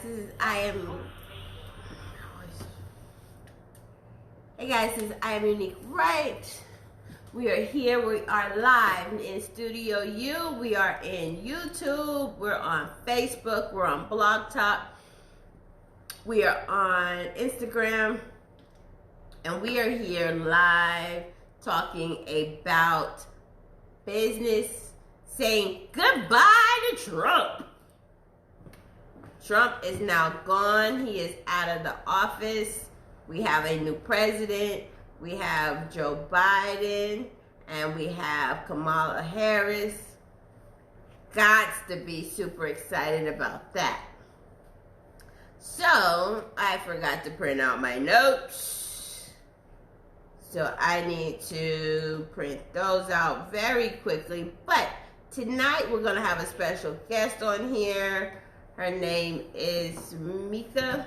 Hey guys, this is I am Unique Right. We are here. We are live in Studio U. We are in YouTube. We're on Facebook. We're on Blog Talk. We are on Instagram. And we are here live talking about business, saying goodbye to Trump. Trump is now gone. He is out of the office. We have a new president. We have Joe Biden. And we have Kamala Harris. Gots to be super excited about that. So, I forgot to print out my notes. So, I need to print those out very quickly. But tonight, we're going to have a special guest on here. Her name is Meeka.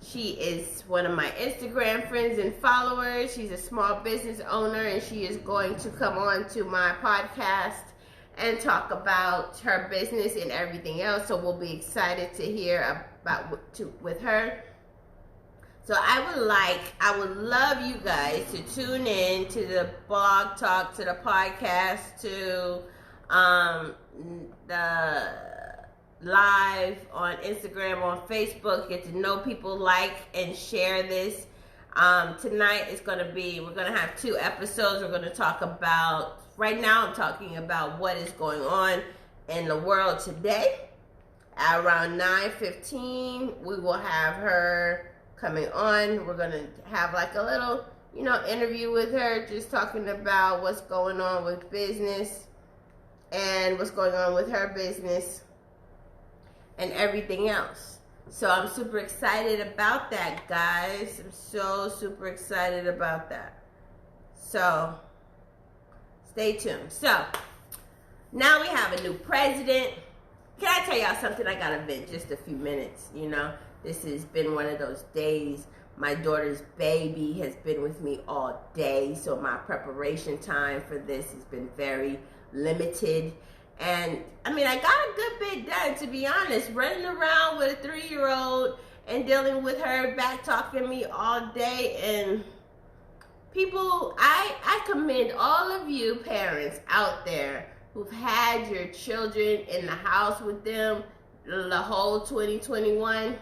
She is one of my Instagram friends and followers. She's a small business owner, and she is going to come on to my podcast and talk about her business and everything else. So we'll be excited to hear about with her. So I would love you guys to tune in to the blog talk, to the podcast, to the live on Instagram, on Facebook. Get to know people, like and share this. Tonight is going to be, we're going to have 2 episodes. We're going to talk about, right now I'm talking about what is going on in the world today. At around 9:15, we will have her coming on. We're going to have like a little, interview with her, just talking about what's going on with business and what's going on with her business and everything else. So I'm super excited about that, guys. I'm so super excited about that. So stay tuned. So now we have a new president. Can I tell y'all something? I gotta vent just a few minutes. This has been one of those days. My daughter's baby has been with me all day, so my preparation time for this has been very limited. And, I got a good bit done, to be honest. Running around with a 3-year-old and dealing with her back-talking me all day. And people, I commend all of you parents out there who've had your children in the house with them the whole 2021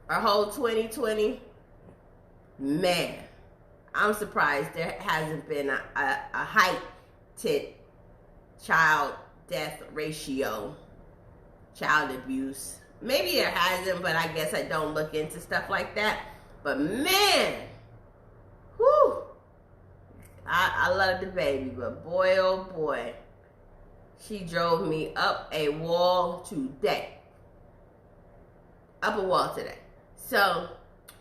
or whole 2020. Man, I'm surprised there hasn't been a heightened child death ratio, child abuse. Maybe there hasn't, but I guess I don't look into stuff like that. But man, whew, I love the baby, but boy, oh boy, she drove me up a wall today. Up a wall today. So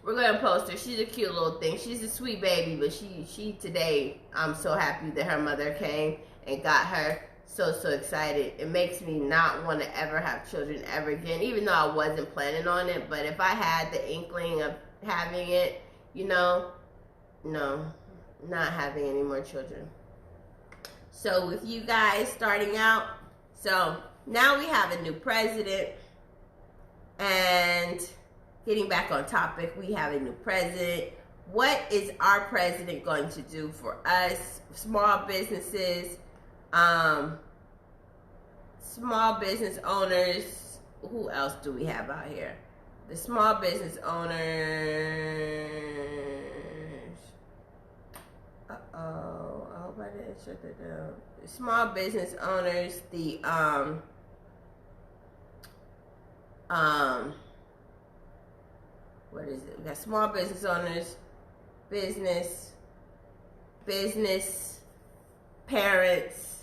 we're gonna post her. She's a cute little thing. She's a sweet baby, but she today, I'm so happy that her mother came and got her. So excited. It makes me not want to ever have children ever again, even though I wasn't planning on it. But if I had the inkling of having it, no, not having any more children. So with you guys starting out, so now we have a new president. And getting back on topic, we have a new president. What is our president going to do for us, small businesses, small business owners? Who else do we have out here? The small business owners. Uh-oh, I hope I didn't shut that down. The small business owners, the, what is it? We got small business owners, business parents.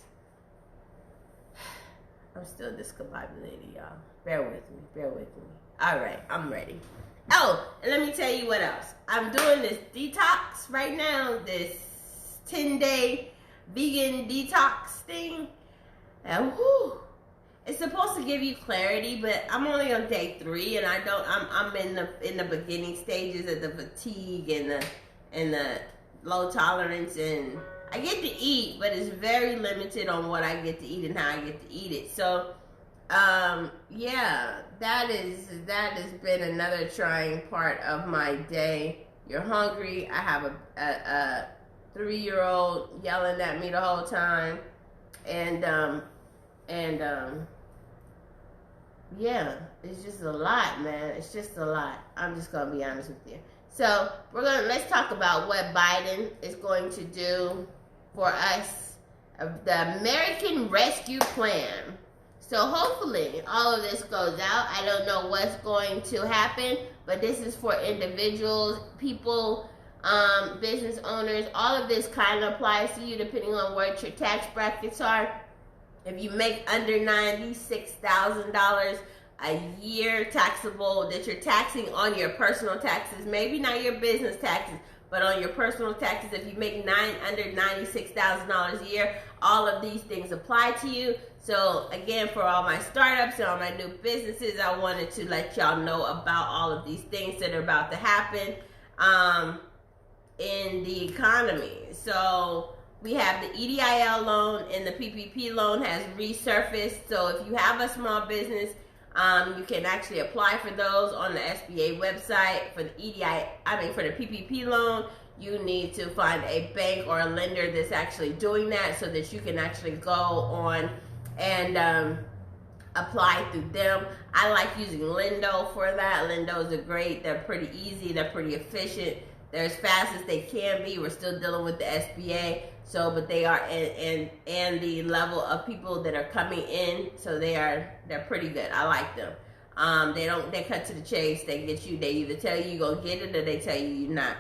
I'm still discombobulated, y'all. Bear with me. All right, I'm ready. Oh, and let me tell you what else. I'm doing this detox right now, this 10-day vegan detox thing. And whew, it's supposed to give you clarity, but I'm only on day 3, and I'm in the beginning stages of the fatigue and the low tolerance, and I get to eat, but it's very limited on what I get to eat and how I get to eat it. So yeah, that has been another trying part of my day. You're hungry. I have a 3-year-old yelling at me the whole time, and yeah, it's just a lot, man. It's just a lot. I'm just gonna be honest with you. So let's talk about what Biden is going to do for us, the American Rescue Plan. So hopefully all of this goes out. I don't know what's going to happen, but this is for individuals, people, business owners. All of this kind of applies to you depending on what your tax brackets are. If you make under $96,000 a year taxable, that you're taxing on your personal taxes, maybe not your business taxes, but on your personal taxes, if you make under $96,000 a year, all of these things apply to you. So again, for all my startups and all my new businesses, I wanted to let y'all know about all of these things that are about to happen in the economy. So we have the EIDL loan, and the PPP loan has resurfaced. So if you have a small business, you can actually apply for those on the SBA website. For the for the PPP loan, you need to find a bank or a lender that's actually doing that, so that you can actually go on and apply through them. I like using Lindo for that. Lindos are great. They're pretty easy. They're pretty efficient. They're as fast as they can be. We're still dealing with the SBA, but they are, and the level of people that are coming in, so they're pretty good. I like them. They cut to the chase. They get you. They either tell you you're gonna get it, or they tell you you're not.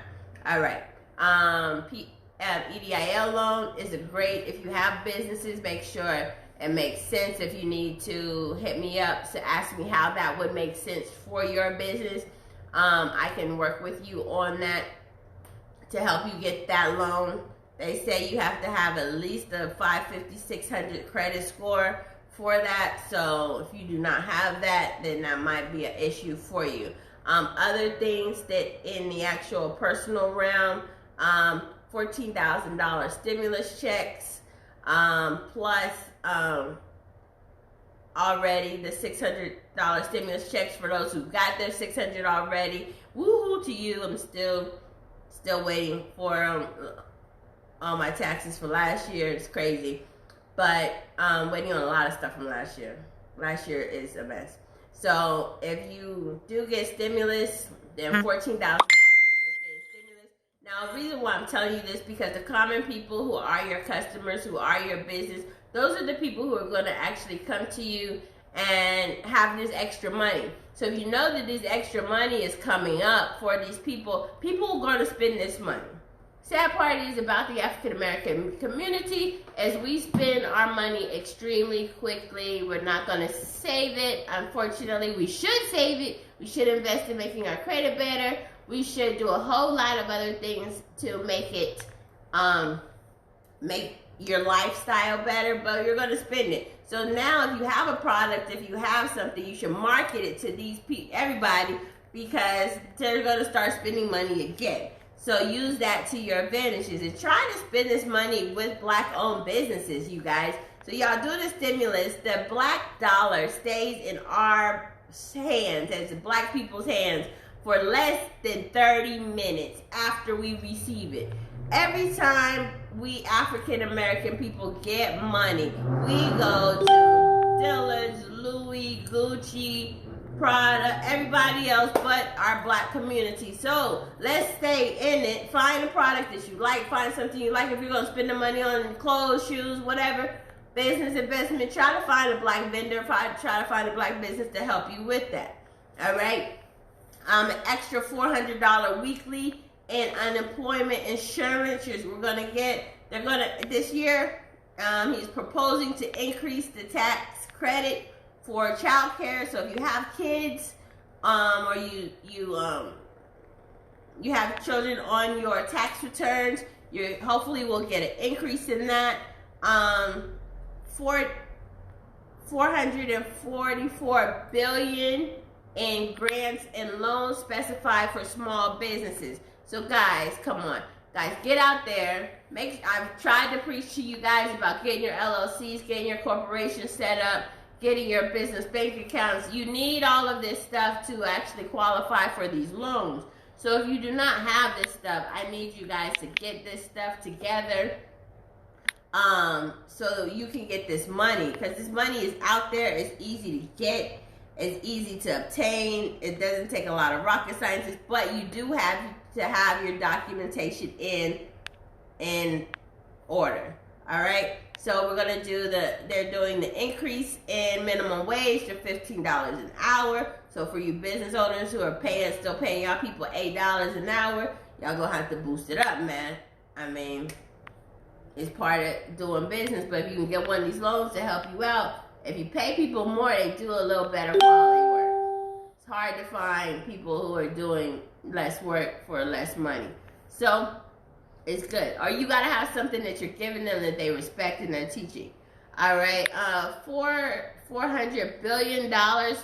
All right. EIDL loan is great if you have businesses. Make sure it makes sense. If you need to hit me up to ask me how that would make sense for your business, I can work with you on that to help you get that loan. They say you have to have at least a 550, 600 credit score for that. So if you do not have that, then that might be an issue for you. Other things that in the actual personal realm, $14,000 stimulus checks, plus already the $600 stimulus checks for those who got their $600 already. Woohoo to you! I'm still waiting for all my taxes for last year. It's crazy, but waiting on a lot of stuff from last year. Last year is a mess. So if you do get stimulus, then $14,000 you'll get stimulus. Now, the reason why I'm telling you this, because the common people who are your customers, who are your business, those are the people who are going to actually come to you and have this extra money. So if you know that this extra money is coming up for these people are going to spend this money. Sad part is about the African American community, as we spend our money extremely quickly. We're not going to save it. Unfortunately, we should save it. We should invest in making our credit better. We should do a whole lot of other things to make it, make your lifestyle better, but you're going to spend it. So now if you have a product, if you have something, you should market it to these people, everybody, because they're going to start spending money again. So use that to your advantages and try to spend this money with Black-owned businesses, you guys. So y'all do the stimulus. The black dollar stays in our hands, as Black people's hands, for less than 30 minutes after we receive it. Every time we African American people get money, we go to Dillard's, Louis, Gucci, Prada, everybody else but our Black community. So let's stay in it. Find a product that you like. Find something you like. If you're going to spend the money on clothes, shoes, whatever, business investment, try to find a Black vendor. Try to find a Black business to help you with that. All right? An extra $400 weekly in unemployment insurance. We're going to get, this year, he's proposing to increase the tax credit for child care. So if you have kids, or you have children on your tax returns, you hopefully will get an increase in that. $444 billion in grants and loans specified for small businesses. So guys, come on. Guys, get out there. I've tried to preach to you guys about getting your LLCs, getting your corporations set up, getting your business bank accounts. You need all of this stuff to actually qualify for these loans. So if you do not have this stuff, I need you guys to get this stuff together, so you can get this money, because this money is out there. It's easy to get. It's easy to obtain. It doesn't take a lot of rocket science, but you do have to have your documentation in order. All right. So we're gonna do they're doing the increase in minimum wage to $15 an hour. So for you business owners who are still paying y'all people $8 an hour, y'all gonna have to boost it up, man. I mean, it's part of doing business, but if you can get one of these loans to help you out, if you pay people more, they do a little better quality work. It's hard to find people who are doing less work for less money. So it's good. Or you gotta have something that you're giving them that they respect and they're teaching. All right, $400 billion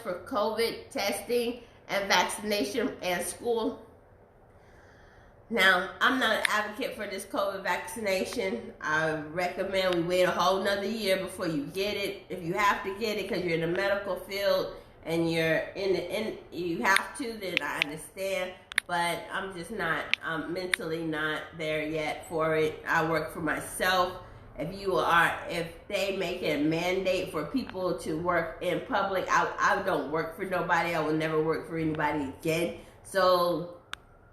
for COVID testing and vaccination and school. Now, I'm not an advocate for this COVID vaccination. I recommend we wait a whole nother year before you get it. If you have to get it because you're in the medical field and you're you have to, then I understand. But I'm just not, I'm mentally not there yet for it. I work for myself. If they make a mandate for people to work in public, I don't work for nobody. I will never work for anybody again. So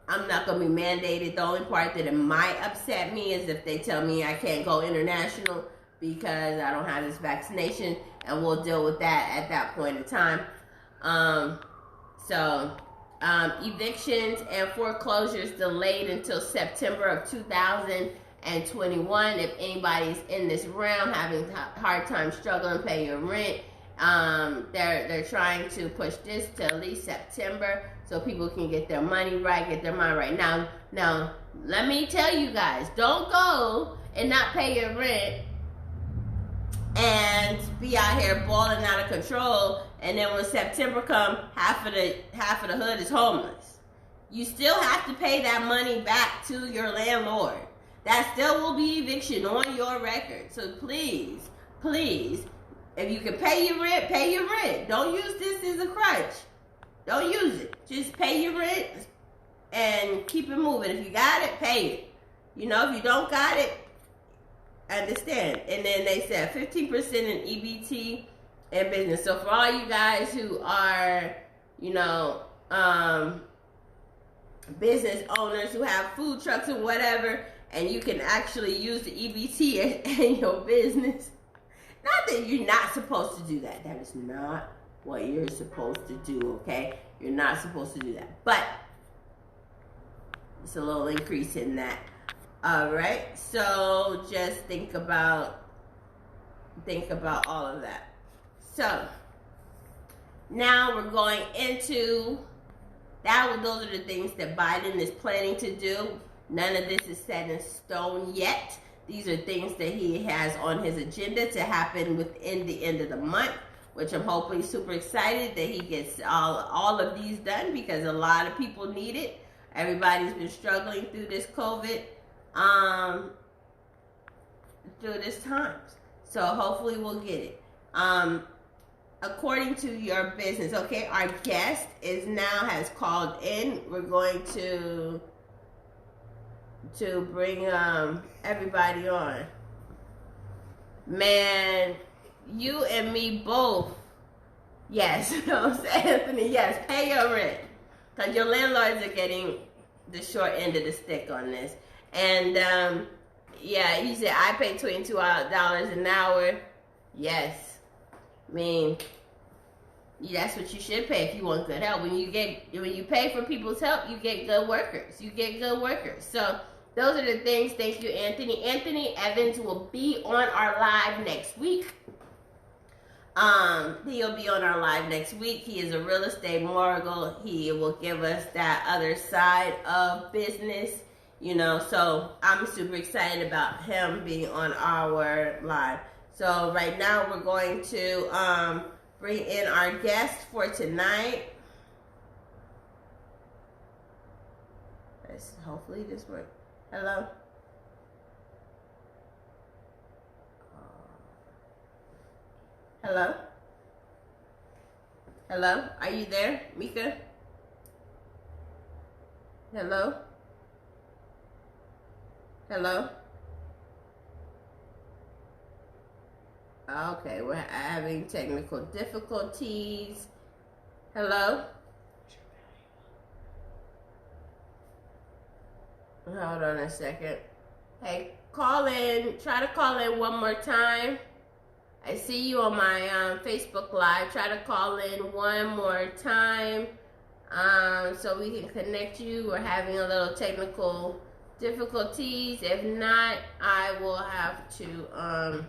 I'm not going to be mandated. The only part that it might upset me is if they tell me I can't go international because I don't have this vaccination, and we'll deal with that at that point in time. Evictions and foreclosures delayed until September of 2021. If anybody's in this realm having a hard time struggling paying your rent, they're trying to push this to at least September so people can get their money right, get their mind right. Now, let me tell you guys, don't go and not pay your rent and be out here balling out of control, and then when September comes, half of the hood is homeless. You still have to pay that money back to your landlord. That still will be eviction on your record. So please, if you can pay your rent, pay your rent. Don't use this as a crutch. Don't use it. Just pay your rent and keep it moving. If you got it, pay it. You know, if you don't got it, understand. And then they said 15% in EBT and business. So for all you guys who are, business owners who have food trucks and whatever, and you can actually use the EBT in your business. Not that you're not supposed to do that. That is not what you're supposed to do, okay? You're not supposed to do that. But it's a little increase in that. All right, so just think about all of that. So now we're going into that. Those are the things that Biden is planning to do. None of this is set in stone yet. These are things that he has on his agenda to happen within the end of the month, which I'm hoping, super excited that he gets all of these done, because a lot of people need it. Everybody's been struggling through this COVID, through this times. So hopefully we'll get it. According to your business, okay, our guest has called in. We're going to bring everybody on. Man, you and me both. Yes, Anthony, yes, pay your rent. Because your landlords are getting the short end of the stick on this. And yeah, he said, I pay $22 an hour. Yes. I mean, that's what you should pay if you want good help. When you pay for people's help, you get good workers. So those are the things. Thank you, Anthony. Anthony Evans will be on our live next week. He'll be on our live next week. He is a real estate mogul. He will give us that other side of business, so I'm super excited about him being on our live. So right now we're going to bring in our guest for tonight. Hopefully this works. Hello? Hello? Hello? Are you there, Meeka? Hello? Hello? Okay, we're having technical difficulties. Hello? Hold on a second. Hey, call in. Try to call in one more time. I see you on my Facebook Live. Try to call in one more time so we can connect you. We're having a little technical difficulties. If not, I will have to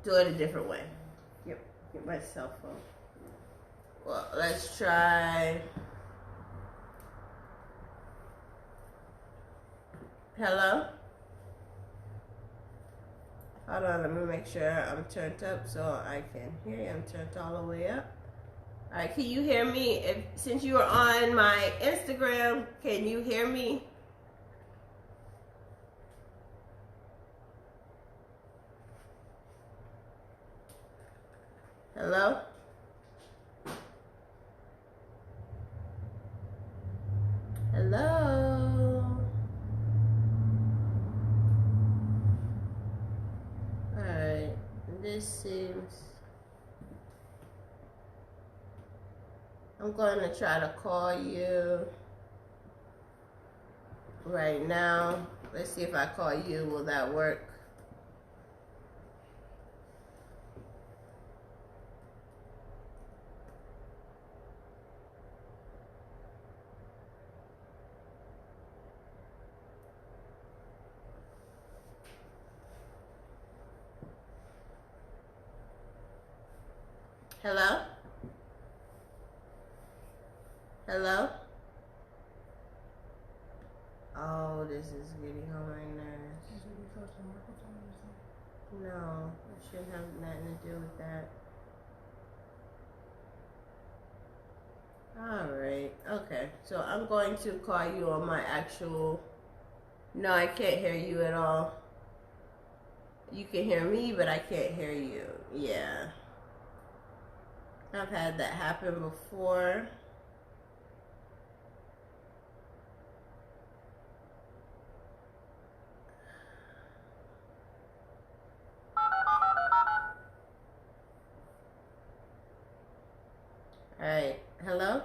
do it a different way. Get my cell phone. Well, let's try. Hello? Hold on, let me make sure I'm turned up so I can hear you. I'm turned all the way up. All right, can you hear me? Since you are on my Instagram, can you hear me? Hello? Hello? Alright, this seems... I'm going to try to call you right now. Let's see if I call you. Will that work? Hello? Hello? Oh, this is getting on my nerves. No, it shouldn't have nothing to do with that. Alright, okay. So I'm going to call you on my actual... No, I can't hear you at all. You can hear me, but I can't hear you. Yeah. I've had that happen before. Alright, hello?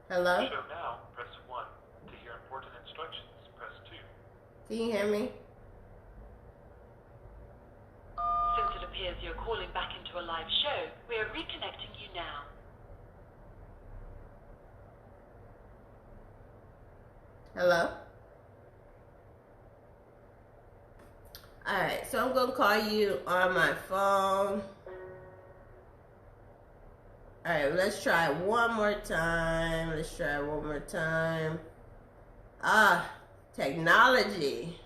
Hello? Show now, press 1. To hear important instructions, press 2. Can you hear me? Since it appears you're calling back into a live show, we are reconnecting you now. Hello? Alright, so I'm going to call you on my phone. Alright, let's try one more time. Let's try one more time. Technology.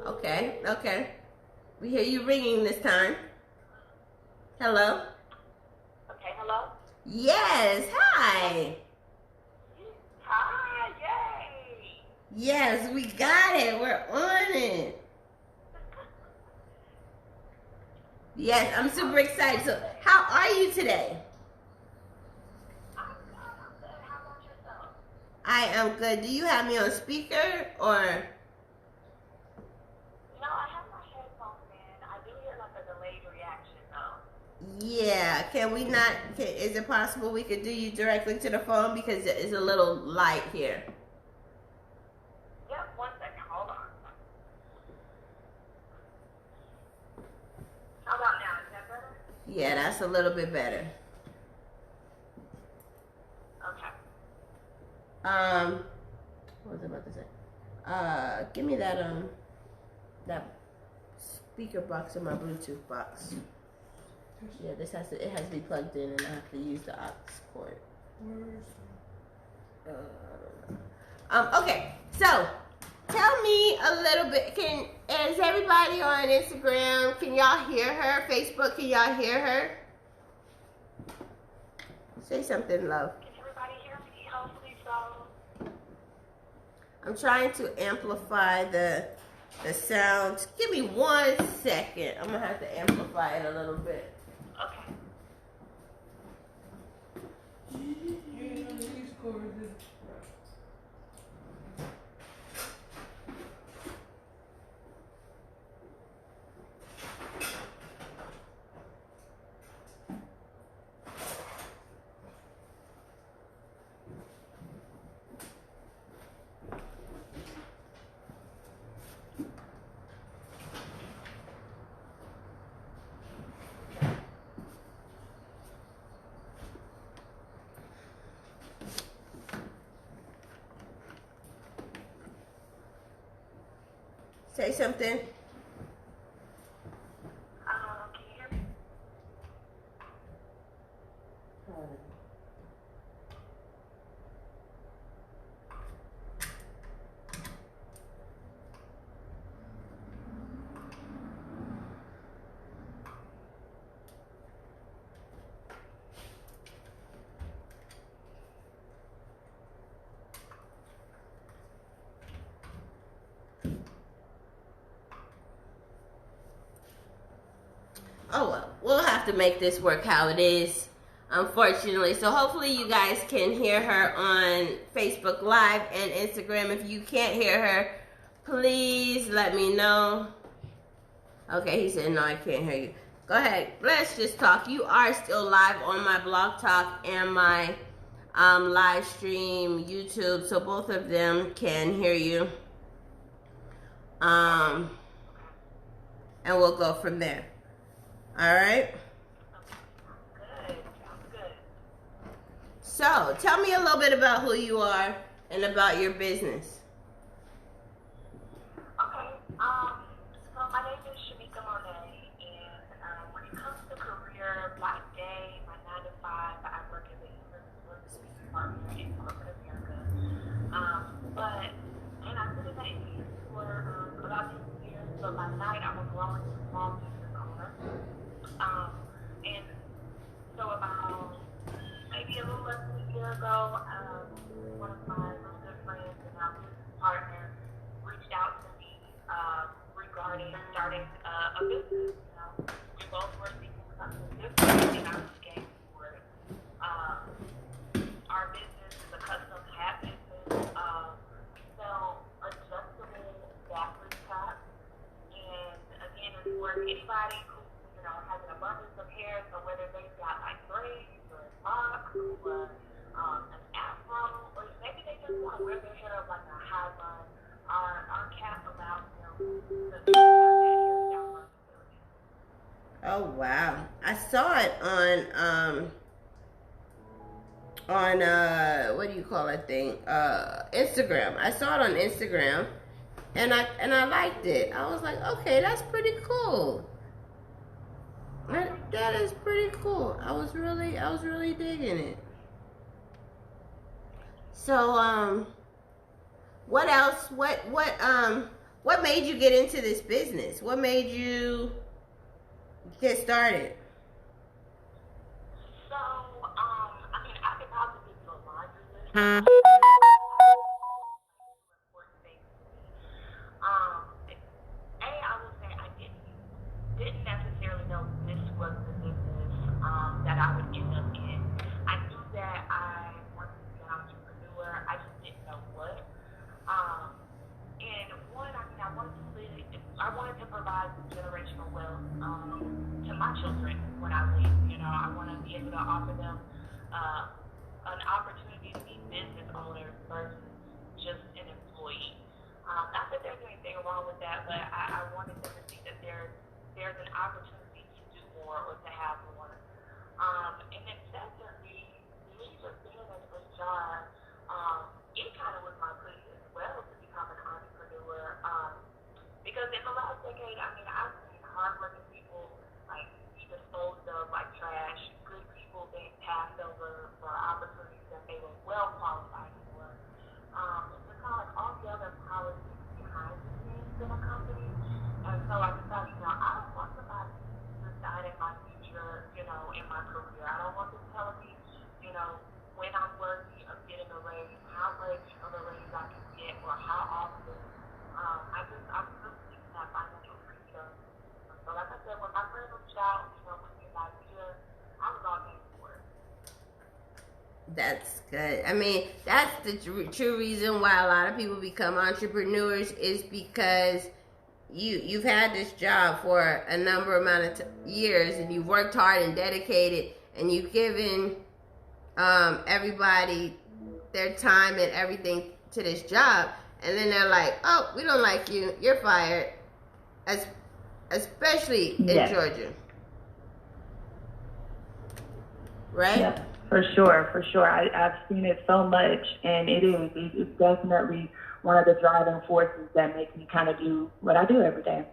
Okay, okay. We hear you ringing this time. Hello? Okay, hello? Yes, hi. Hi, yay! Yes, we got it. We're on it. Yes, I'm super excited. So, how are you today? I'm good. How about yourself? I am good. Do you have me on speaker or? No, I have my headphones in. I do hear like a delayed reaction though. Yeah. Can we not? Is it possible we could do you directly to the phone because it's a little light here? Yep, 1 second. Hold on. How about now? Is that better? Yeah, that's a little bit better. Okay. What was I about to say? Give me that that speaker box in my Bluetooth box. Yeah, it has to be plugged in, and I have to use the aux cord. Okay, so tell me a little bit. Is everybody on Instagram? Can y'all hear her? Facebook? Can y'all hear her? Say something, love. Can everybody hear me? Hopefully so. I'm trying to amplify the sound. Give me 1 second. I'm gonna have to amplify it a little bit. Okay. Say something. Can you hear me? Oh well, we'll have to make this work how it is, unfortunately. So hopefully you guys can hear her on Facebook Live and Instagram. If you can't hear her, please let me know. Okay, he said no, I can't hear you. Go ahead, let's just talk. You are still live on my Blog Talk and my live stream YouTube, so both of them can hear you. And we'll go from there. All right. Good. Sounds good. So, tell me a little bit about who you are and about your business. Okay. So my name is Meeka Monet, and when it comes to career, by day, my 9 to 5, I work as a human resources partner in corporate America. And I've been in that industry for about 2 years. But by night, I'm a growing small business owner. And so about maybe a little less than a year ago, one of my really good friends and our business partner reached out to me regarding starting a business. You know, we both were seeking something different, and I was game for it. Our business is a custom hat business. We sell adjustable backwards tops, and again, it's for anybody who has an abundance of hair, so whether they've got like braids or locks or an afro, or maybe they just want to wear their hair up like a high bun, our cap allows them to have that hairstyle versatility. Oh wow, I saw it on what do you call that thing? Instagram. I saw it on Instagram, and I liked it. I was like, okay, that's pretty cool. That is pretty cool. I was really digging it. So what else? What made you get into this business? What made you get started? So, I mean, I could probably give you a laundry list. Important things to me. I will say I didn't necessarily know this was the business that I would end up in. I knew that I wanted to be an entrepreneur. I just didn't know what. And one, I mean, I wanted to provide generational wealth to my children when I leave. You know, I want to be able to offer them an opportunity to be business owners versus just an employee. Not that there's anything wrong with that, but I wanted them to see that there's an opportunity to do more or to have more. And then secondly, me just being in HR, it kind of was my push as well to become an entrepreneur. Because in the last decade, I mean, I've seen hardworking people like be disposed of like trash, good people being passed over for opportunities that they were well qualified for. It's kind of like all the other politics behind the scenes in a company. And so I decided, I don't want somebody deciding my future, in my career. I don't want them telling me, when I'm worthy of getting a raise, how much of a raise I can get, or how That's good. I mean, that's the true reason why a lot of people become entrepreneurs is because you've had this job for a number amount of years, and you've worked hard and dedicated, and you've given everybody their time and everything to this job, and then they're like, "Oh, we don't like you. You're fired." Especially in Georgia, right? Yeah, for sure. I've seen it so much, and it's definitely one of the driving forces that makes me kind of do what I do every day.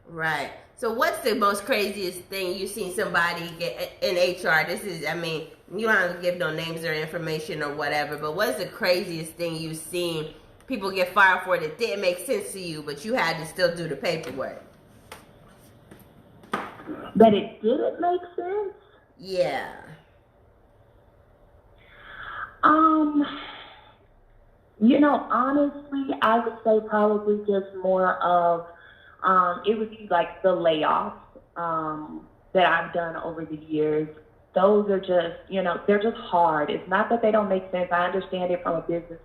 Right. So what's the most craziest thing you've seen somebody get in HR? This is, I mean, you don't have to give no names or information or whatever, but what's the craziest thing you've seen people get fired for that didn't make sense to you, but you had to still do the paperwork? That it didn't make sense? Yeah. Honestly, I would say probably just more of, it would be like the layoffs that I've done over the years. Those are just, they're just hard. It's not that they don't make sense. I understand it from a business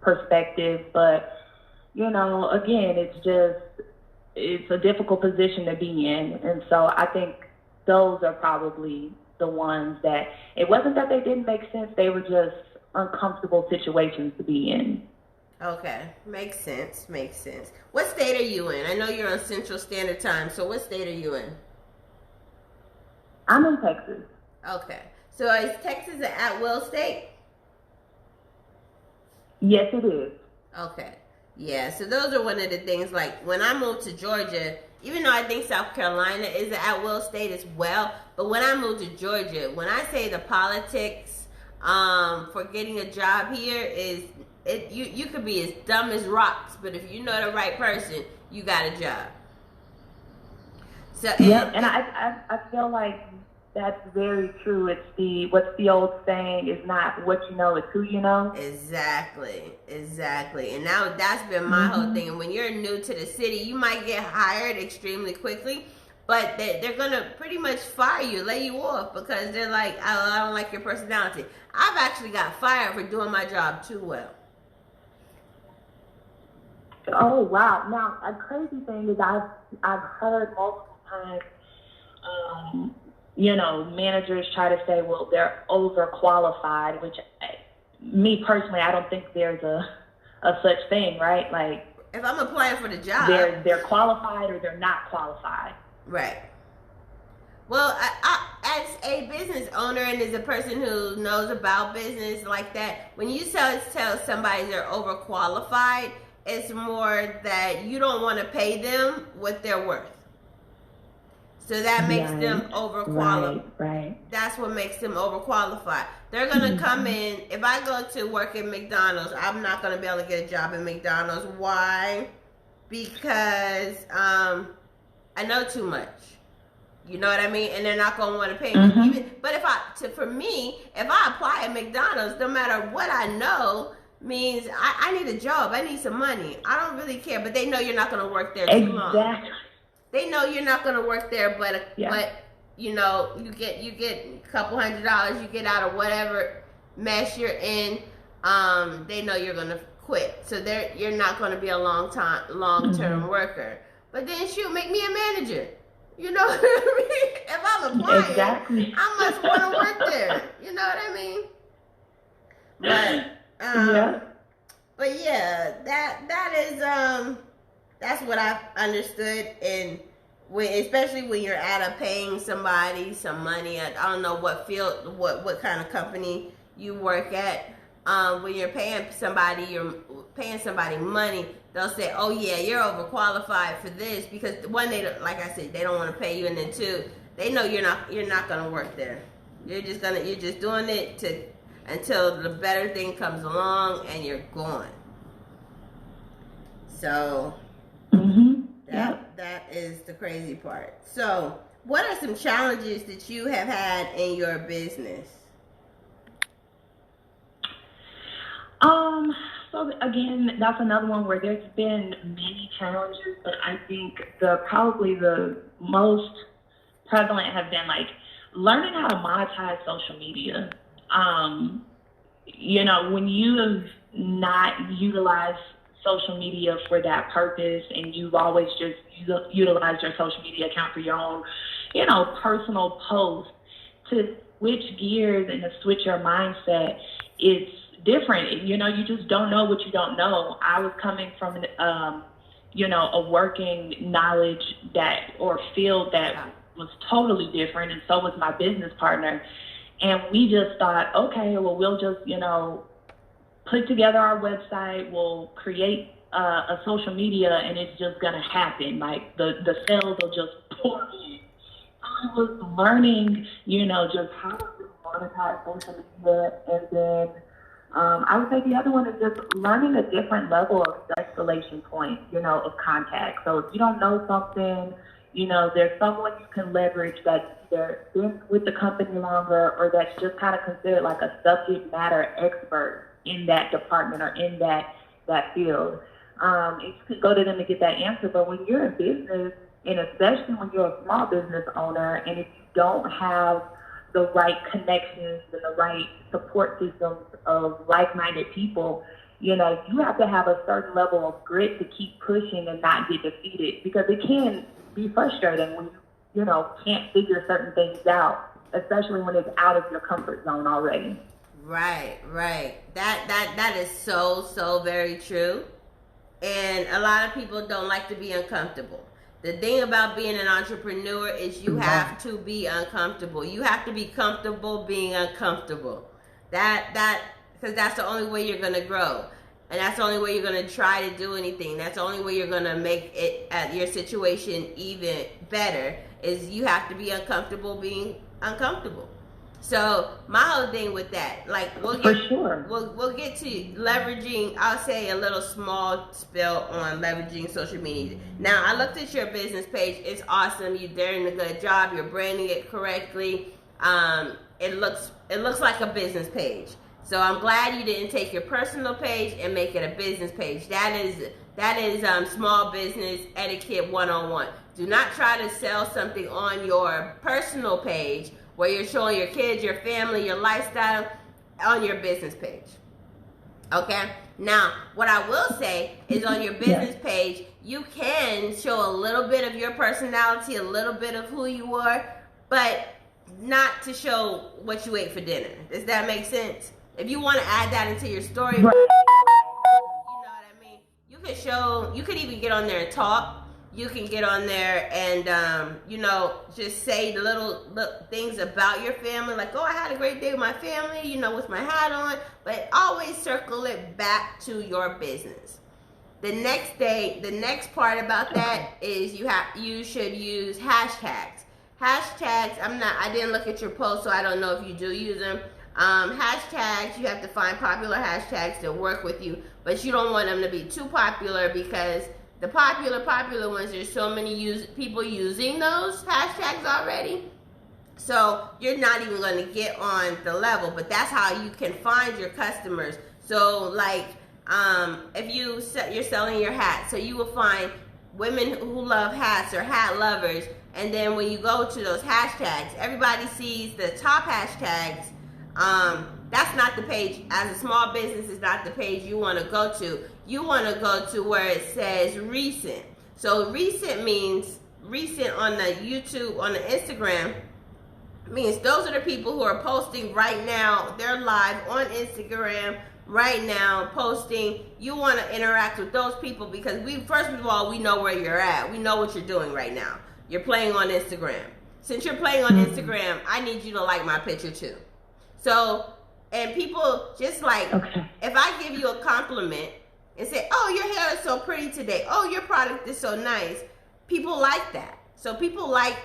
perspective, but, again, it's a difficult position to be in. And so I think those are probably the ones that, it wasn't that they didn't make sense. They were just uncomfortable situations to be in. Okay, makes sense. What state are you in? I know you're on Central Standard Time, so what state are you in? I'm in Texas. Okay, so is Texas an at-will state? Yes, it is. Okay, yeah, so those are one of the things, like when I moved to Georgia, even though I think South Carolina is an at-will state as well, but when I moved to Georgia, when I say the politics for getting a job here is, you could be as dumb as rocks, but if you know the right person, you got a job. So and I feel like that's very true. It's what's the old saying, is not what you know, it's who you know. Exactly. And now that's been my whole thing. And when you're new to the city, you might get hired extremely quickly, but they're gonna pretty much fire you, lay you off, because they're like, I don't like your personality. I've actually got fired for doing my job too well. Oh wow! Now a crazy thing is I've heard multiple times, managers try to say, well, they're overqualified, which me personally, I don't think there's a such thing, right? Like, if I'm applying for the job, they're qualified or they're not qualified. Right. Well, I, as a business owner and as a person who knows about business like that, when you tell somebody they're overqualified, it's more that you don't want to pay them what they're worth. So that makes them overqualified. Right. That's what makes them overqualified. They're going to come in. If I go to work at McDonald's, I'm not going to be able to get a job at McDonald's. Why? Because I know too much. You know what I mean? And they're not going to want to pay me. But for me, if I apply at McDonald's, no matter what I know, means I need a job. I need some money. I don't really care. But they know you're not going to work there too long. They know you're not going to work there, but you get a couple $100 you get out of whatever mess you're in. They know you're going to quit, so you're not going to be a long-term worker. But then make me a manager. You know what I mean? If I'm applying, I must want to work there. You know what I mean? But yeah, that is that's what I've understood, and especially when you're paying somebody some money. I don't know what field, what kind of company you work at. When you're paying somebody money, they'll say, "Oh yeah, you're overqualified for this," because one, like I said, they don't want to pay you, and then two, they know you're not gonna work there. You're just doing it until the better thing comes along and you're gone. So that is the crazy part. So what are some challenges that you have had in your business? So again, that's another one where there's been many challenges, but I think probably the most prevalent have been like learning how to monetize social media. when you have not utilized social media for that purpose, and you've always just utilized your social media account for your own, personal posts, to switch gears and to switch your mindset, it's different. You just don't know what you don't know. I was coming from, a working knowledge or field that was totally different, and so was my business partner. And we just thought, okay, well, we'll just, put together our website, we'll create a social media, and it's just going to happen. Like, the sales will just pour in. I was learning, just how to monetize social media. And then I would say the other one is just learning a different level of escalation point, of contact. So if you don't know something, there's someone you can leverage that's either been with the company longer, or that's just kind of considered like a subject matter expert in that department or in that field. And you can go to them to get that answer. But when you're in business, and especially when you're a small business owner, and if you don't have the right connections and the right support systems of like-minded people, you have to have a certain level of grit to keep pushing and not get defeated, because it can be frustrating when you can't figure certain things out, especially when it's out of your comfort zone already. Right. That is so very true. And a lot of people don't like to be uncomfortable. The thing about being an entrepreneur is you have to be uncomfortable. You have to be comfortable being uncomfortable. Because that's the only way you're going to grow. And that's the only way you're going to try to do anything. That's the only way you're going to make it your situation even better, is you have to be uncomfortable being uncomfortable. So my whole thing with that, like, we'll get to leveraging. I'll say a little small spill on leveraging social media. Now, I looked at your business page. It's awesome. You're doing a good job. You're branding it correctly. It looks like a business page. So I'm glad you didn't take your personal page and make it a business page. That is small business etiquette 101. Do not try to sell something on your personal page where you're showing your kids, your family, your lifestyle on your business page. Okay? Now, what I will say is on your business page, you can show a little bit of your personality, a little bit of who you are, but not to show what you ate for dinner. Does that make sense? If you want to add that into your story, you know what I mean? You could even get on there and talk. You can get on there and, just say the little things about your family. Like, oh, I had a great day with my family, with my hat on. But always circle it back to your business. The next part about that is you should use hashtags. Hashtags, I didn't look at your post, so I don't know if you do use them. Hashtags, you have to find popular hashtags that work with you. But you don't want them to be too popular, because the popular ones, there's so many people using those hashtags already. So you're not even going to get on the level, but that's how you can find your customers. So like, if you're selling your hat, so you will find women who love hats or hat lovers. And then when you go to those hashtags, everybody sees the top hashtags. That's not the page. As a small business, is not the page you want to go to. You want to go to where it says recent. So recent means recent on the YouTube, on the Instagram, means those are the people who are posting right now. They're live on Instagram right now posting. You want to interact with those people, because first of all, we know where you're at. We know what you're doing right now. You're playing on Instagram. Since you're playing on Instagram, I need you to like my picture too. So, and people just like, if I give you a compliment and say, oh, your hair is so pretty today. Oh, your product is so nice. People like that. So people like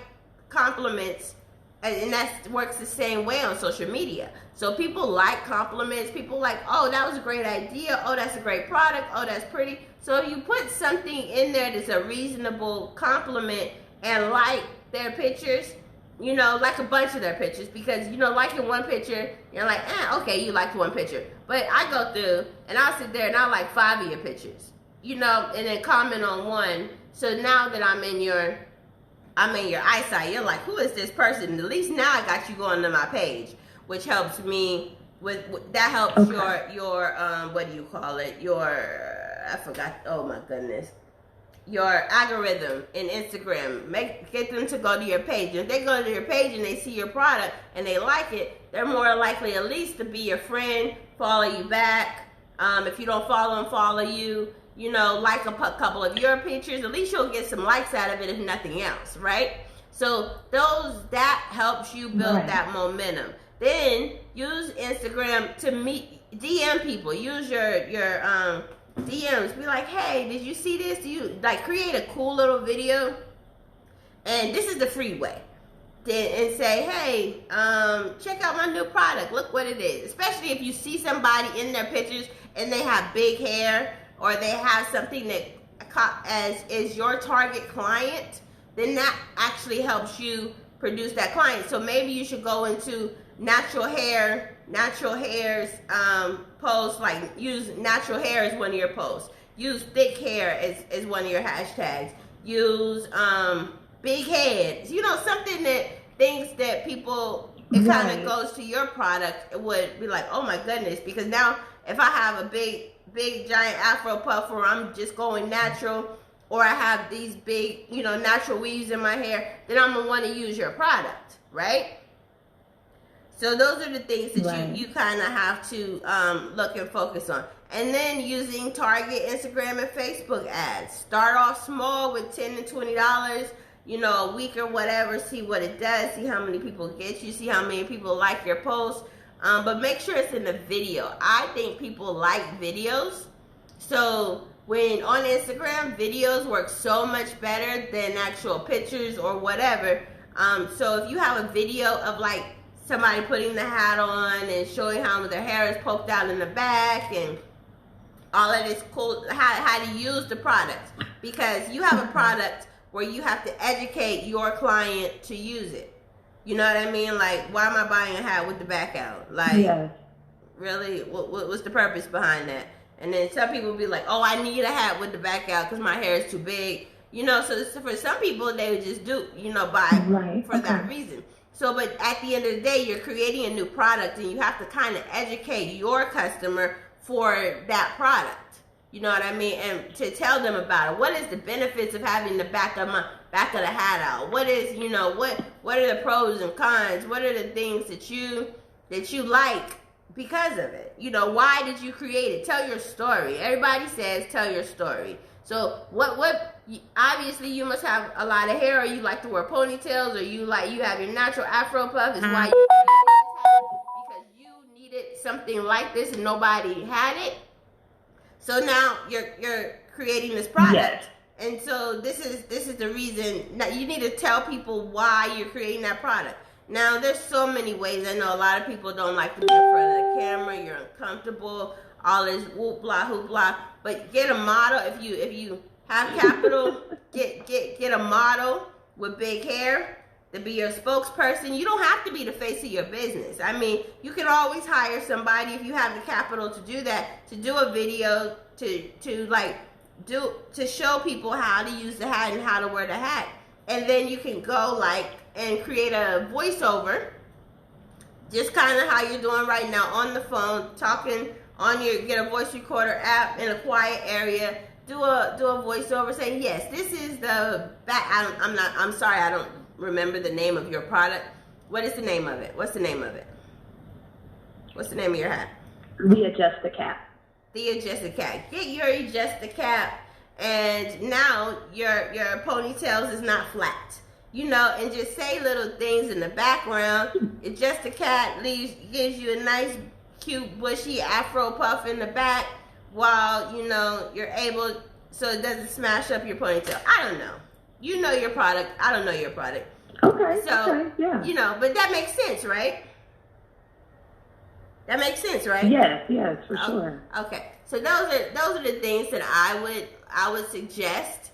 compliments, and that works the same way on social media. So people like compliments. People like, oh, that was a great idea. Oh, that's a great product. Oh, that's pretty. So you put something in there that's a reasonable compliment and like their pictures, like a bunch of their pictures, because, liking one picture, you're like, okay, you liked one picture. But I go through and I'll sit there and I'll like 5 of your pictures, and then comment on one. So now that I'm in your eyesight, you're like, who is this person? At least now I got you going to my page, which helps me That helps Okay. your what do you call it? I forgot. Oh my goodness. Your algorithm in Instagram. Get them to go to your page. If they go to your page and they see your product and they like it, they're more likely at least to be your friend, follow you back. If you don't follow them, follow you. You know, like a couple of your pictures. At least you'll get some likes out of it, if nothing else, right? So that helps you build Right. that momentum. Then use Instagram to DM people. Use your DMs. Be like, hey, did you see this? Do you like create a cool little video? And this is the free way. And say, hey, check out my new product. Look what it is. Especially if you see somebody in their pictures and they have big hair, or they have something that is your target client, then that actually helps you produce that client. So maybe you should go into natural hairs posts, like use natural hair as one of your posts. Use thick hair as one of your hashtags. Use big heads. You know, something things that people, it kind of goes to your product. It would be like, oh my goodness, because now if I have a big giant afro puff, or I'm just going natural, or I have these big, natural weaves in my hair, then I'm gonna want to use your product, right? So those are the things that you kind of have to look and focus on. And then using Target, Instagram, and Facebook ads. Start off small with $10 and $20, a week or whatever. See what it does. See how many people get you. See how many people like your post. But make sure it's in the video. I think people like videos. So when on Instagram, videos work so much better than actual pictures or whatever. So if you have a video of like somebody putting the hat on and showing how their hair is poked out in the back and all of this cool, how to use the product. Because you have a product where you have to educate your client to use it. You know what I mean? Like, why am I buying a hat with the back out? Like, really? What's the purpose behind that? And then some people be like, oh, I need a hat with the back out because my hair is too big. So for some people, they would just buy for that reason. So, but at the end of the day, you're creating a new product and you have to kind of educate your customer for that product. You know what I mean? And to tell them about it. What is the benefits of having the back of the hat out? What is, what are the pros and cons? What are the things that you like because of it? Why did you create it? Tell your story. Everybody says tell your story. So obviously you must have a lot of hair, or you like to wear ponytails, or you have your natural afro puff. Is why you because you needed something like this and nobody had it. So now you're creating this product, and so this is the reason. Now you need to tell people why you're creating that product. Now there's so many ways. I know a lot of people don't like to be in front of the camera. You're uncomfortable. All this whoop blah hoop blah. But get a model if you have capital. get a model with big hair to be your spokesperson. You don't have to be the face of your business. I mean, you can always hire somebody if you have the capital to do that, to do a video to show people how to use the hat and how to wear the hat. And then you can go and create a voiceover, just kind of how you're doing right now on the phone, talking get a voice recorder app in a quiet area. Do a voiceover saying, yes, this is the back. I'm sorry, I don't remember the name of your product. What is the name of it? What's the name of it? What's the name of your hat? The Adjust the Cap. The Adjust the Cap. Get your Adjust the Cap, and now your ponytails is not flat. And just say little things in the background. Adjust the Cap gives you a nice, cute, bushy afro puff in the back, while you're able, so it doesn't smash up your ponytail. I don't know. You know your product. I don't know your product. Okay. So, yeah. But that makes sense, right? That makes sense, right? Yes, for sure. Okay. So those are the things that I would suggest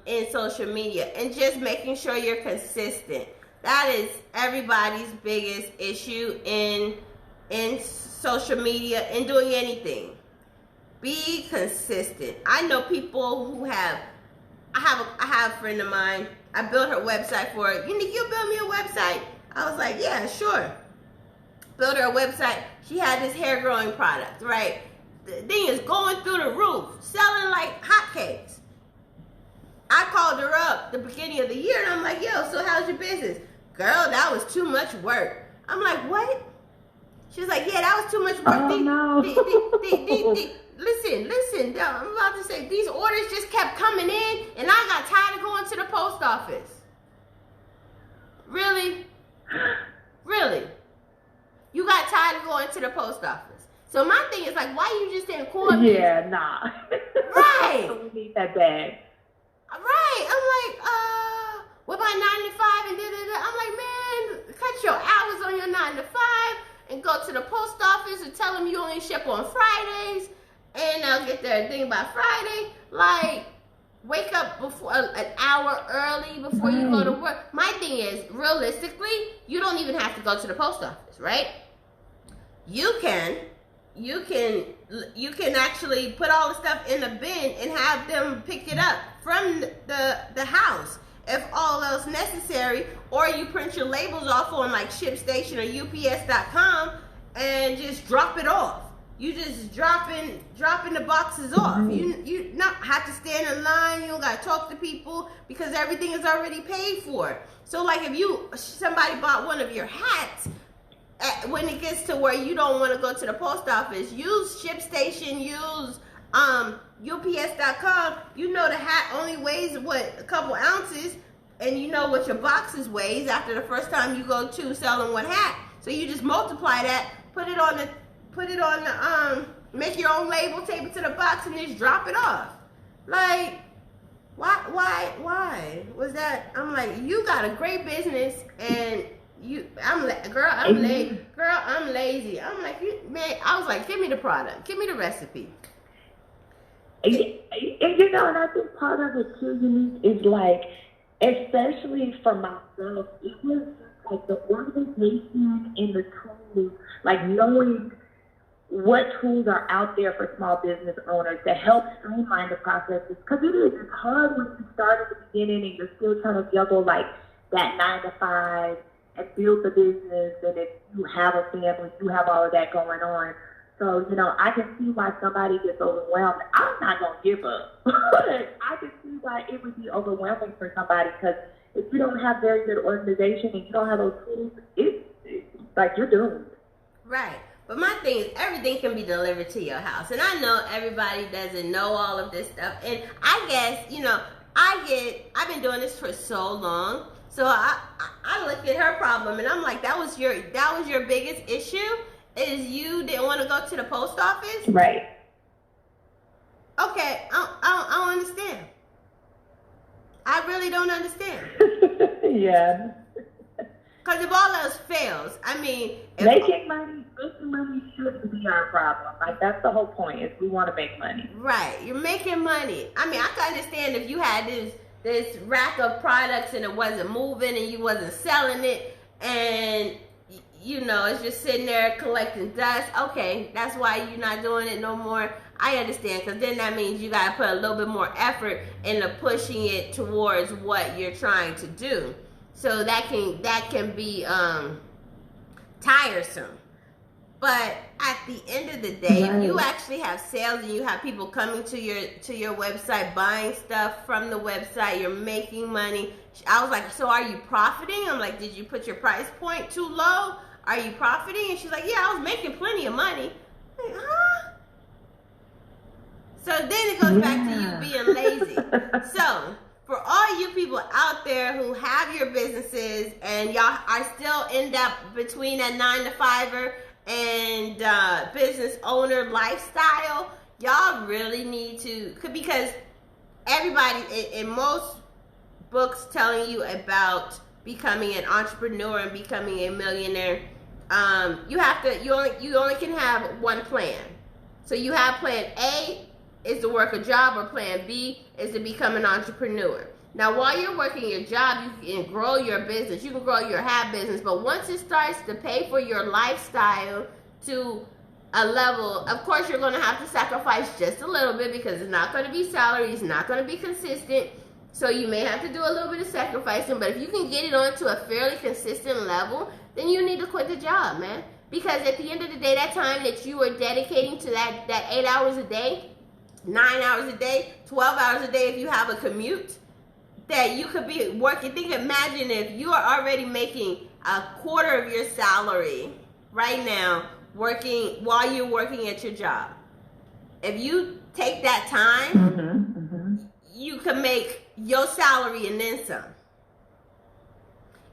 in social media, and just making sure you're consistent. That is everybody's biggest issue in social media and doing anything. Be consistent. I know people who I have a friend of mine. I built her website for her. You build me a website? I was like, yeah, sure. built her a website. She had this hair growing product, right? The thing is going through the roof, selling like hotcakes. I called her up the beginning of the year and I'm like, yo, so how's your business? Girl, that was too much work. I'm like, what? She was like, yeah, that was too much work. Oh, no. Listen, I'm about to say, these orders just kept coming in and I got tired of going to the post office. Really? Really? You got tired of going to the post office. So my thing is like, why you just didn't call me? Yeah, nah. Right. We need that bag. Right. I'm like, what about 9 to 5 and da-da-da? I'm like, man, cut your hours on your 9 to 5 and go to the post office and tell them you only ship on Fridays and they'll get their thing by Friday. Like, wake up before an hour early before you go to work. My thing is, realistically, you don't even have to go to the post office, right? You can actually put all the stuff in a bin and have them pick it up from the house if all else necessary, or you print your labels off on like ShipStation or UPS.com and just drop it off. You just dropping the boxes off. You not have to stand in line. You don't got to talk to people because everything is already paid for. So like if somebody bought one of your hats, when it gets to where you don't want to go to the post office, use ShipStation, use UPS.com. You know the hat only weighs a couple ounces, and you know what your boxes weighs after the first time you go to selling one hat. So you just multiply that, put it on the make your own label, tape it to the box, and just drop it off. Like, why was that? I'm like, you got a great business and. I'm lazy. I'm like, man, I was like, give me the product. Give me the recipe. And you know, and I think part of it too, Unique, is like, especially for myself, it was like the organization and the tools, like knowing what tools are out there for small business owners to help streamline the processes. Because it's hard when you start at the beginning and you're still trying to juggle like that 9 to 5 and build the business, and if you have a family, you have all of that going on. So, you know, I can see why somebody gets overwhelmed. I'm not going to give up. I can see why it would be overwhelming for somebody, because if you don't have very good organization and you don't have those tools, it's like you're doomed. Right. But my thing is, everything can be delivered to your house. And I know everybody doesn't know all of this stuff. And I guess, you know, I've been doing this for so long. So I look at her problem and I'm like, that was your biggest issue, is you didn't want to go to the post office? Right. Okay, I don't understand. I really don't understand. Yeah. Because if all else fails, I mean... Making money shouldn't be our problem. Like, that's the whole point, is we want to make money. Right, you're making money. I mean, I can understand if you had this rack of products and it wasn't moving and you wasn't selling it and you know it's just sitting there collecting dust. Okay, that's why you're not doing it no more. I understand, because then that means you got to put a little bit more effort into pushing it towards what you're trying to do. So that can be tiresome. But at the end of the day, if you actually have sales and you have people coming to your website, buying stuff from the website, you're making money. I was like, so are you profiting? I'm like, did you put your price point too low? Are you profiting? And she's like, yeah, I was making plenty of money. I'm like, huh? So then it goes back to you being lazy. So for all you people out there who have your businesses and y'all are still end up between that 9 to 5er and business owner lifestyle, y'all really need to, because everybody in most books telling you about becoming an entrepreneur and becoming a millionaire, you only can have one plan. So you have plan A is to work a job, or plan B is to become an entrepreneur. Now, while you're working your job, you can grow your business. You can grow your hat business. But once it starts to pay for your lifestyle to a level, of course, you're going to have to sacrifice just a little bit, because it's not going to be salary. It's not going to be consistent. So you may have to do a little bit of sacrificing. But if you can get it onto a fairly consistent level, then you need to quit the job, man. Because at the end of the day, that time that you are dedicating to that 8 hours a day, 9 hours a day, 12 hours a day if you have a commute, that you could be working. Imagine if you are already making a quarter of your salary right now working while you're working at your job. If you take that time, you can make your salary and then some.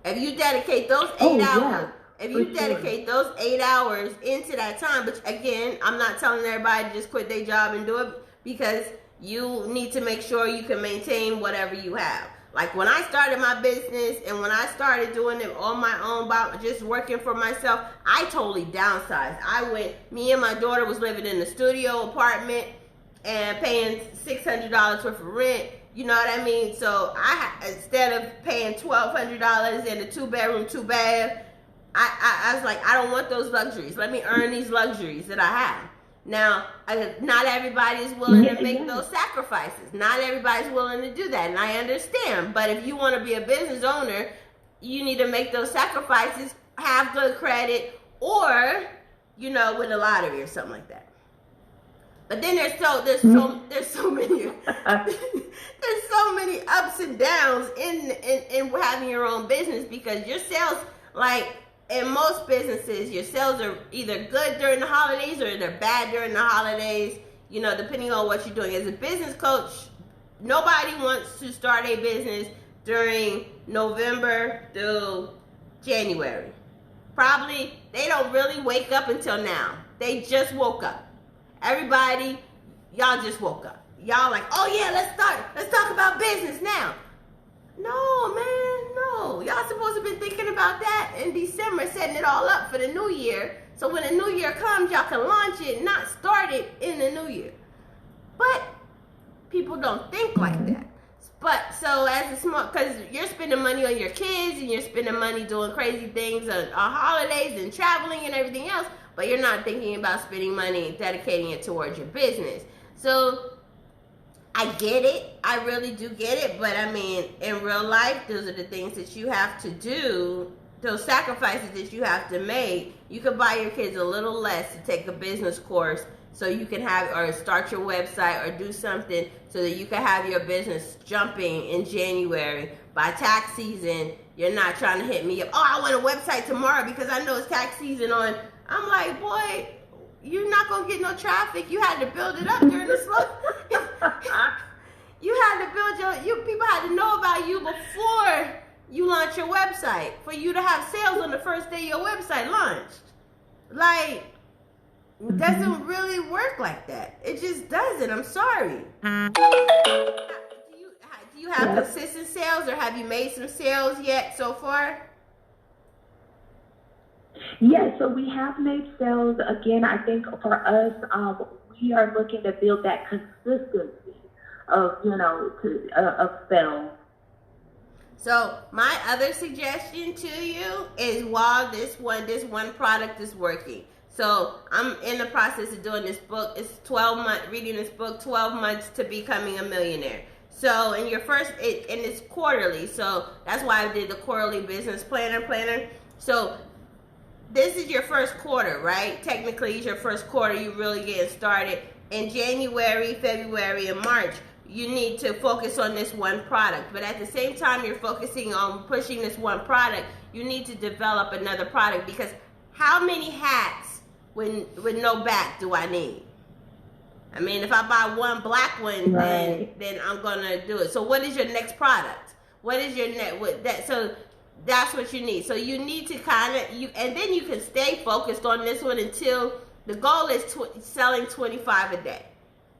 If you dedicate those 8 hours, if you dedicate those 8 hours into that time, but again, I'm not telling everybody to just quit their job and do it, because you need to make sure you can maintain whatever you have. Like when I started my business and when I started doing it on my own, just working for myself, I totally downsized. Me and my daughter was living in a studio apartment and paying $600 worth of rent. You know what I mean? So instead of paying $1,200 in a 2-bedroom, 2-bath, I was like, I don't want those luxuries. Let me earn these luxuries that I have. Now, not everybody is willing to make those sacrifices. Not everybody's willing to do that, and I understand. But if you want to be a business owner, you need to make those sacrifices, have good credit, or, win the lottery or something like that. But then there's so many there's so many ups and downs in having your own business, because your sales, like in most businesses, your sales are either good during the holidays or they're bad during the holidays, depending on what you're doing. As a business coach, nobody wants to start a business during November through January. Probably they don't really wake up until now. They just woke up. Everybody, y'all just woke up. Y'all like, oh yeah, let's talk about business now. No, man, no. Y'all supposed to be thinking about that in December, setting it all up for the new year. So when the new year comes, y'all can launch it, not start it in the new year. But people don't think like that. But so as a small, because you're spending money on your kids and you're spending money doing crazy things on holidays and traveling and everything else, but you're not thinking about spending money and dedicating it towards your business. So I get it. I really do get it. But I mean, in real life, those are the things that you have to do, those sacrifices that you have to make. You could buy your kids a little less to take a business course so you can have, or start your website or do something so that you can have your business jumping in January. By tax season, you're not trying to hit me up, oh, I want a website tomorrow because I know it's tax season on. I'm like, boy, you're not going to get no traffic. You had to build it up during the slow. You had to build people had to know about you before you launch your website for you to have sales on the first day your website launched. Like, it doesn't really work like that. It just doesn't. I'm sorry. Do you have consistent sales, or have you made some sales yet so far? Yeah, so we have made sales. Again, I think for us, we are looking to build that consistency of, of sales. So my other suggestion to you is, while this one product is working. So I'm in the process of doing this book. It's 12 months, reading this book, 12 months to becoming a millionaire. So in your first, and it's quarterly. So that's why I did the quarterly business planner. So this is your first quarter, right? Technically, it's your first quarter. You really getting started. In January, February, and March, you need to focus on this one product. But at the same time you're focusing on pushing this one product, you need to develop another product, because how many hats with no back do I need? I mean, if I buy one black one, right, then I'm gonna do it. So what is your next product? What is your next? So that's what you need. So you need to and then you can stay focused on this one until the goal is selling 25 a day.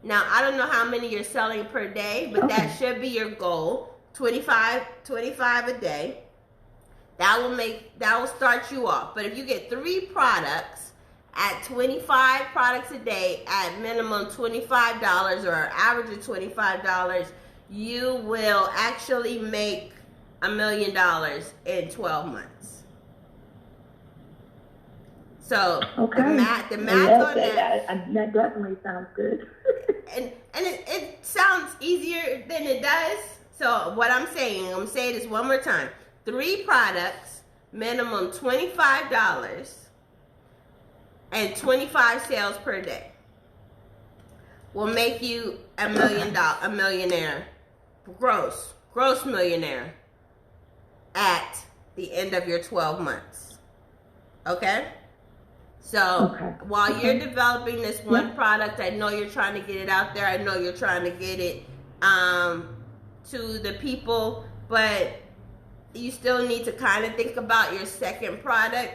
Now, I don't know how many you're selling per day, but that should be your goal. 25 a day. That will start you off. But if you get 3 products at 25 products a day at minimum $25 or an average of $25, you will actually make $1 million in 12 months. So the math on that definitely sounds good. and it sounds easier than it does. So what I'm saying this one more time. 3 products, minimum $25. and 25 sales per day will make you a millionaire, gross millionaire at the end of your 12 months. Okay? So while you're developing this one product, I know you're trying to get it out there. I know you're trying to get it to the people, but you still need to kind of think about your second product,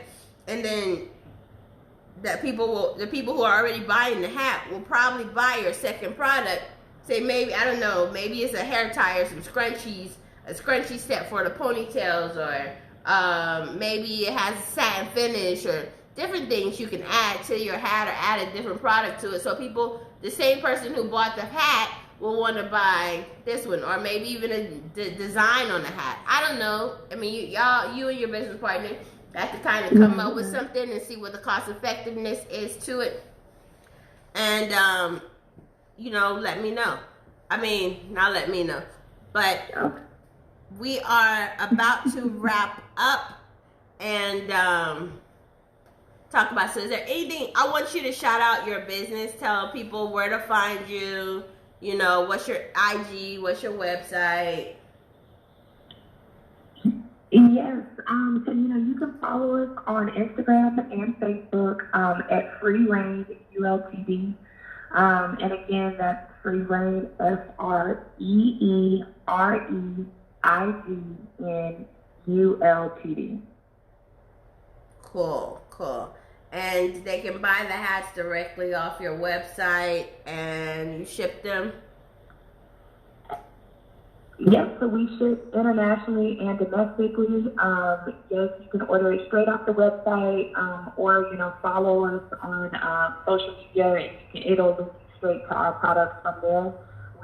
and then the people who are already buying the hat will probably buy your second product. Say maybe, I don't know, maybe it's a hair tie or some scrunchies, a scrunchie set for the ponytails, or maybe it has a satin finish, or different things you can add to your hat, or add a different product to it. So people, the same person who bought the hat will want to buy this one, or maybe even a design on the hat. I don't know. I mean, you and your business partner have to kind of come up with something and see what the cost effectiveness is to it. And, let me know. I mean, not let me know. But we are about to wrap up and talk about, so is there anything, I want you to shout out your business, tell people where to find you, what's your IG, what's your website? Yes, so you can follow us on Instagram and Facebook at Free Reign ULTD, and again that's Free Reign FREEREIGN Cool. And they can buy the hats directly off your website, and you ship them? Yes, so we ship internationally and domestically. Yes, you can order it straight off the website, or follow us on social media, and it'll link you straight to our products from there.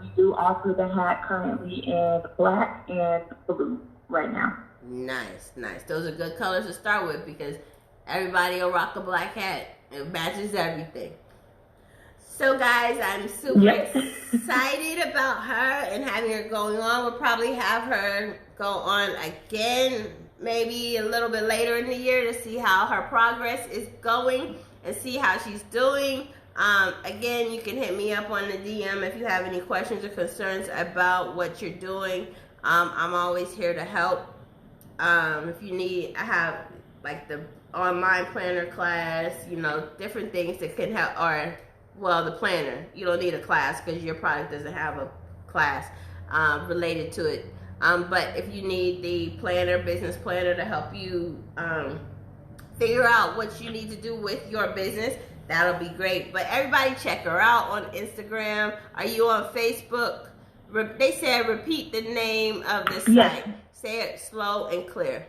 We do offer the hat currently in black and blue right now. Nice. Those are good colors to start with, because everybody will rock a black hat. It matches everything. So guys, I'm super excited about her and having her going on. We'll probably have her go on again, maybe a little bit later in the year, to see how her progress is going and see how she's doing. Again, you can hit me up on the DM if you have any questions or concerns about what you're doing. I'm always here to help. If you need, I have like the online planner class, different things that can help, or the planner. You don't need a class because your product doesn't have a class related to it. But if you need the business planner to help you figure out what you need to do with your business, that'll be great. But everybody check her out on Instagram. Are you on Facebook? They said repeat the name of the site. Yes. Say it slow and clear.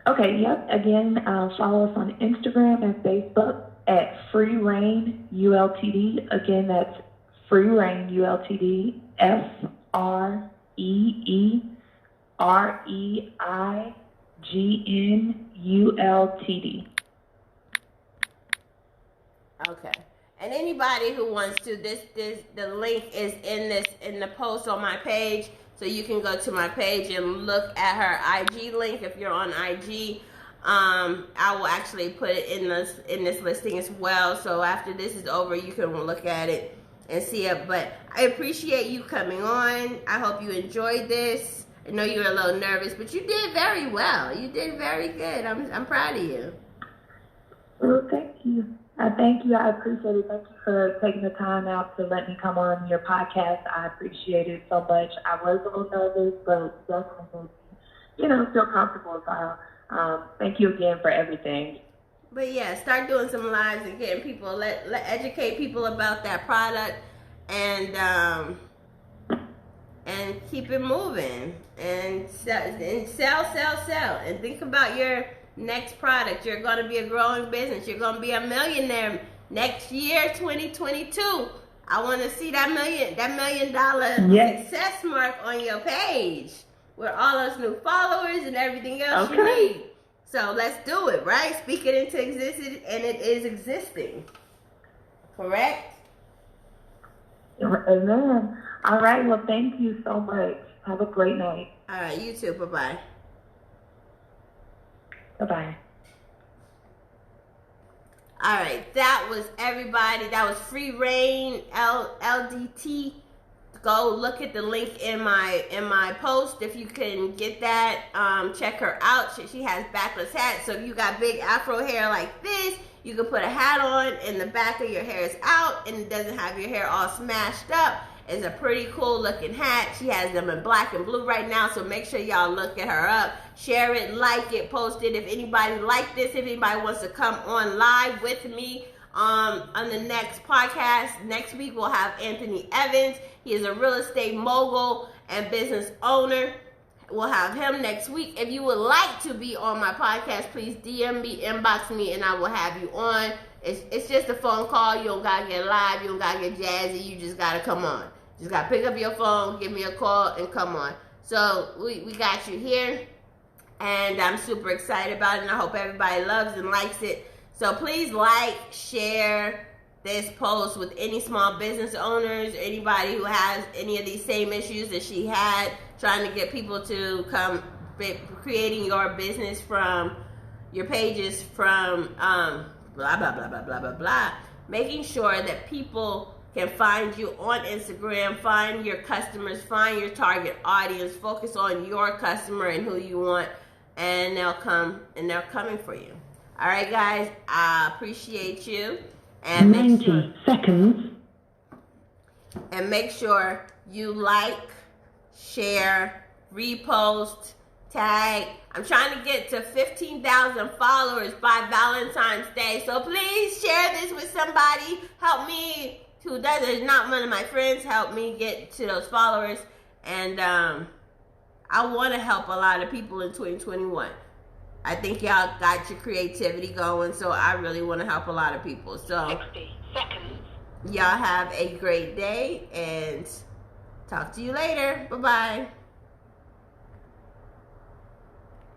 Okay, yep. Again, follow us on Instagram and Facebook at Free Reign ULTD. Again, that's Free Reign ULTD. FREEREIGNULTD. Okay. And anybody who wants to, the link is in the post on my page, so you can go to my page and look at her IG link if you're on IG. I will actually put it in this listing as well. So after this is over, you can look at it and see it. But I appreciate you coming on. I hope you enjoyed this. I know you were a little nervous, but you did very well. You did very good. I'm proud of you. Well, thank you. Thank you. I appreciate it. Thank you for taking the time out to let me come on your podcast. I appreciate it so much. I was a little nervous, but definitely, feel comfortable. So, thank you again for everything. But yeah, start doing some lives and getting people, let educate people about that product, and keep it moving, and sell, and think about your next product. You're going to be a growing business. You're going to be a millionaire next year, 2022. I want to see that $1 million success mark on your page with all those new followers and everything else you need. So let's do it, right? Speak it into existence, and it is existing. Correct? Amen. All right. Well, thank you so much. Have a great night. All right. You too. Bye-bye. Bye-bye. All right, that was everybody. That was Free Reign LDT. Go look at the link in my post if you can get that. Check her out. She has backless hats. So if you got big afro hair like this, you can put a hat on and the back of your hair is out and it doesn't have your hair all smashed up. It's a pretty cool looking hat. She has them in black and blue right now, so make sure y'all look at her up. Share it, like it, post it. If anybody like this, if anybody wants to come on live with me on the next podcast, next week we'll have Anthony Evans. He is a real estate mogul and business owner. We'll have him next week. If you would like to be on my podcast, please DM me, inbox me, and I will have you on. It's just a phone call. You don't got to get live. You don't got to get jazzy. You just got to come on. Just got to pick up your phone, give me a call, and come on. So we got you here, and I'm super excited about it, and I hope everybody loves and likes it. So please like, share this post with any small business owners, anybody who has any of these same issues that she had, trying to get people to come creating your business from your pages from blah, blah, blah, blah, blah, blah, blah. Making sure that people can find you on Instagram, find your customers, find your target audience, focus on your customer and who you want, and they'll come, and they're coming for you. All right, guys, I appreciate you. And 90 seconds. And make sure you like, share, repost, tag. I'm trying to get to 15,000 followers by Valentine's Day. So please share this with somebody. Help me who does it. Not one of my friends. Help me get to those followers. And I want to help a lot of people in 2021. I think y'all got your creativity going, so I really want to help a lot of people. So 60 seconds. Y'all have a great day, and talk to you later. Bye-bye.